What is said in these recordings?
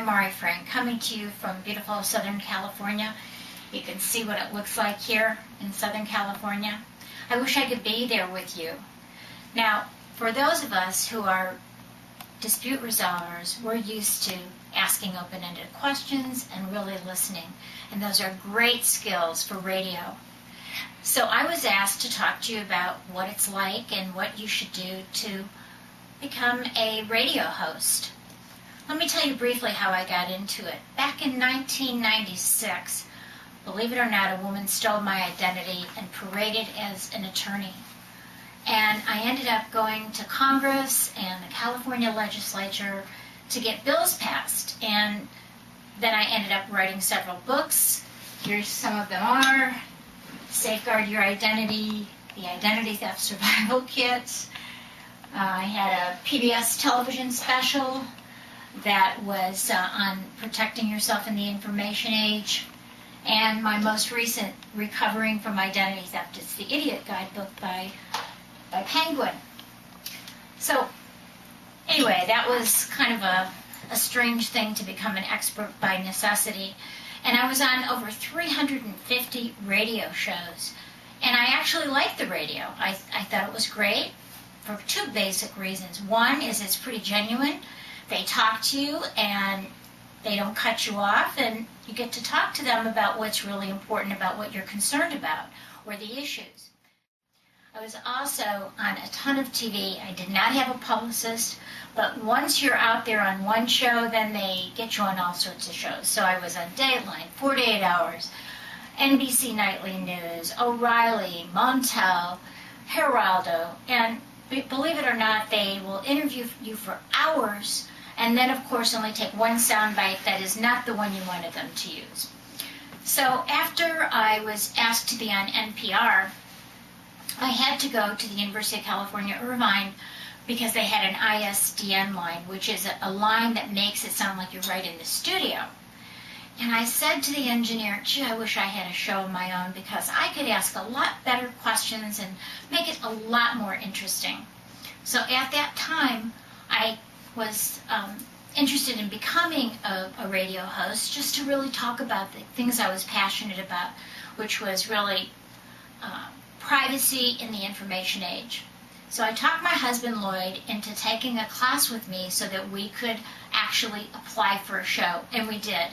I'm Mari Frank, coming to you from beautiful Southern California. You can see what it looks like here in Southern California. I wish I could be there with you. Now, for those of us who are dispute resolvers, we're used to asking open-ended questions and really listening, and those are great skills for radio. So I was asked to talk to you about what it's like and what you should do to become a radio host. Let me tell you briefly how I got into it. Back in 1996, believe it or not, a woman stole my identity and paraded as an attorney. And I ended up going to Congress and the California legislature to get bills passed. And then I ended up writing several books. Here's some of them are: Safeguard Your Identity, The Identity Theft Survival Kit. I had a PBS television special that was on protecting yourself in the information age. And my most recent, Recovering from Identity Theft, it's the Idiot Guidebook by Penguin. So anyway, that was kind of a strange thing to become an expert by necessity. And I was on over 350 radio shows. And I actually liked the radio. I thought it was great for two basic reasons. One is it's pretty genuine. They talk to you and they don't cut you off, and you get to talk to them about what's really important, about what you're concerned about, or the issues. I was also on a ton of TV. I did not have a publicist, but once you're out there on one show, then they get you on all sorts of shows. So I was on Dateline, 48 Hours, NBC Nightly News, O'Reilly, Montel, Geraldo, and believe it or not, they will interview you for hours, and then, of course, only take one soundbite that is not the one you wanted them to use. So after I was asked to be on NPR, I had to go to the University of California, Irvine, because they had an ISDN line, which is a line that makes it sound like you're right in the studio. And I said to the engineer, gee, I wish I had a show of my own because I could ask a lot better questions and make it a lot more interesting. So at that time, I was interested in becoming a radio host just to really talk about the things I was passionate about, which was really privacy in the information age. So I talked my husband Lloyd into taking a class with me so that we could actually apply for a show, and we did.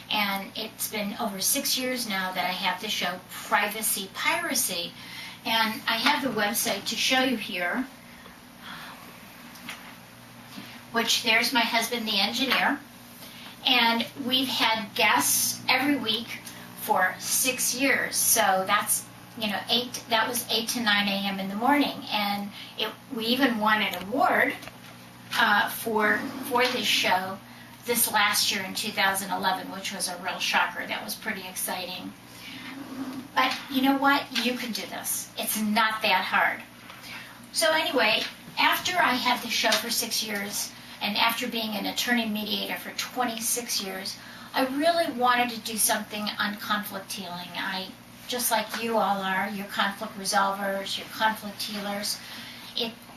And it's been over 6 years now that I have the show Privacy Piracy, and I have the website to show you here, which there's my husband, the engineer, and we've had guests every week for 6 years. So that's, that was 8 to 9 a.m. in the morning, and we even won an award for this show this last year in 2011, which was a real shocker. That was pretty exciting. But you know what? You can do this. It's not that hard. So anyway, after I had the show for 6 years, and after being an attorney mediator for 26 years, I really wanted to do something on conflict healing. Just like you all are, you're conflict resolvers, you're conflict healers.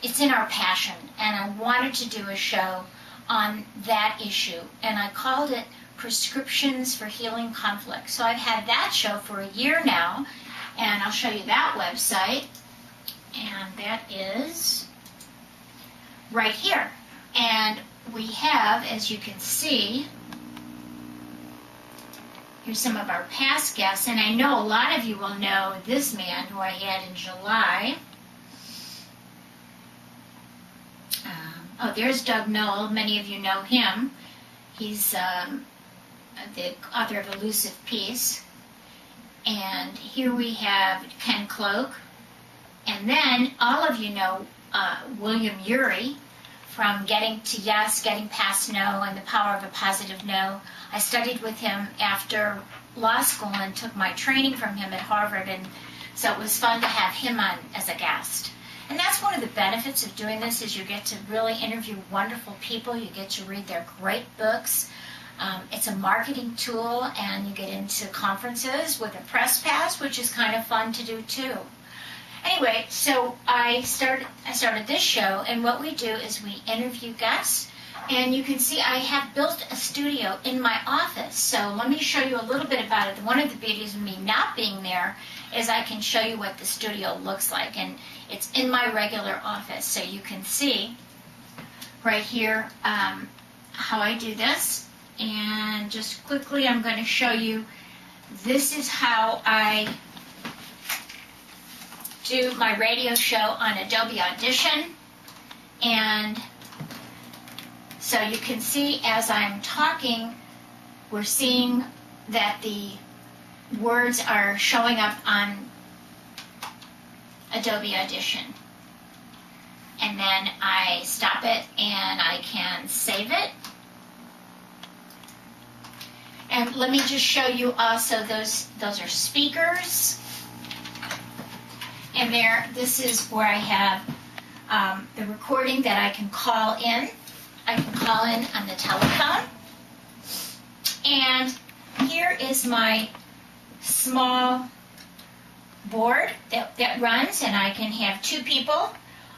It's in our passion, and I wanted to do a show on that issue, and I called it Prescriptions for Healing Conflict. So I've had that show for a year now, and I'll show you that website, and that is right here. And we have, as you can see, here's some of our past guests, and I know a lot of you will know this man who I had in July. There's Doug Noll. Many of you know him. He's the author of Elusive Peace. And here we have Ken Cloak. And then all of you know William Ury from Getting to Yes, Getting Past No, and The Power of a Positive No. I studied with him after law school and took my training from him at Harvard, and so it was fun to have him on as a guest. And that's one of the benefits of doing this, is you get to really interview wonderful people. You get to read their great books. It's a marketing tool, and you get into conferences with a press pass, which is kind of fun to do too. Anyway, so I started this show, and what we do is we interview guests, and you can see I have built studio in my office. So let me show you a little bit about it. One of the beauties of me not being there is I can show you what the studio looks like. And it's in my regular office. So you can see right here how I do this. And just quickly, I'm going to show you, this is how I do my radio show on Adobe Audition. And so you can see as I'm talking, we're seeing that the words are showing up on Adobe Audition. And then I stop it and I can save it. And let me just show you also, those are speakers. And this is where I have the recording that I can call in. I can call in on the telephone. And here is my small board that runs, and I can have two people.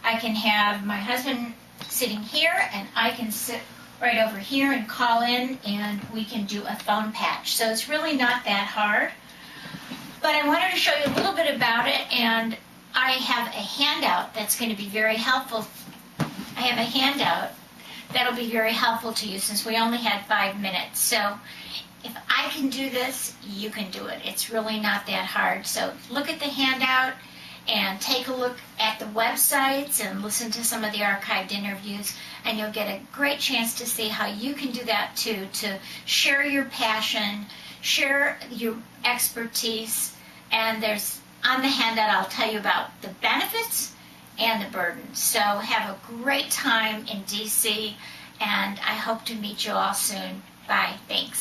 I can have my husband sitting here, and I can sit right over here and call in, and we can do a phone patch. So it's really not that hard. But I wanted to show you a little bit about it, and I have a handout that's going to be very helpful. I have a handout that'll be very helpful to you since we only had 5 minutes. So if I can do this, you can do it. It's really not that hard. So look at the handout and take a look at the websites and listen to some of the archived interviews, and you'll get a great chance to see how you can do that too, to share your passion, share your expertise. And there's, on the handout, I'll tell you about the benefits and the burdens. So have a great time in DC, and I hope to meet you all soon. Bye. Thanks.